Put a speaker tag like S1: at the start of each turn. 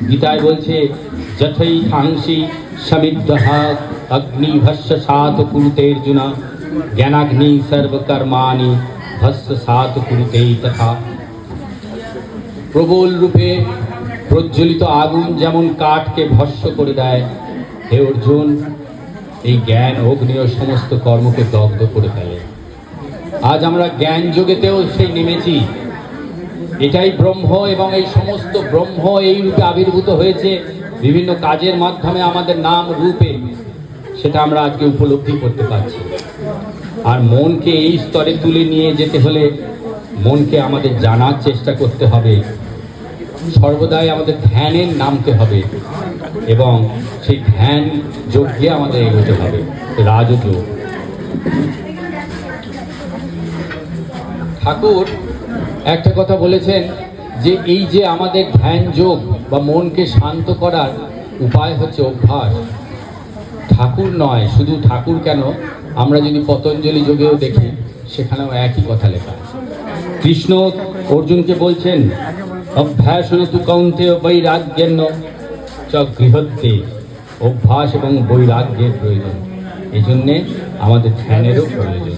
S1: গীতায় বলছে যথৈ থাংসি সমিদ্ধঃ অগ্নিভস্য সাত কুরুতে অর্জুন, জ্ঞানাগ্নি সর্বকর্মাণি ভস্য সাত কুরুতে তথা। প্রবল রূপে প্রজ্বলিত আগুন যেমন কাঠকে ভস্য করে দেয়, হে অর্জুন এই জ্ঞান অগ্নিও সমস্ত কর্মকে দগ্ধ করে ফেলে। আজ আমরা জ্ঞান যোগেতেও সেই নেমেছি। এটাই ব্রহ্ম এবং এই সমস্ত ব্রহ্ম এই রূপে আবির্ভূত হয়েছে বিভিন্ন কাজের মাধ্যমে আমাদের নাম রূপে, সেটা আমরা আজকে উপলব্ধি করতে পারছি। আর মনকে এই স্তরে তুলে নিয়ে যেতে হলে মনকে আমাদের জানার চেষ্টা করতে হবে, সর্বদাই আমাদের ধ্যানে নামতে হবে এবং সেই ধ্যান যজ্ঞে আমাদের এগোতে হবে, রাজযোগ। ঠাকুর একটা কথা বলেছেন যে এই যে আমাদের ধ্যান যোগ বা মনকে শান্ত করার উপায় হচ্ছে অভ্যাস। ঠাকুর নয়, শুধু ঠাকুর কেন, আমরা যদি পতঞ্জলি যোগেও দেখি সেখানেও একই কথা লেখা আছে। কৃষ্ণ অর্জুনকে বলছেন অভ্যাসন তু কৌন্তেয় বৈরাগ্যেন চ গৃহত্বে, অভ্যাস এবং বৈরাগ্যের প্রয়োজন, এই জন্যে আমাদের ধ্যানেরও প্রয়োজন।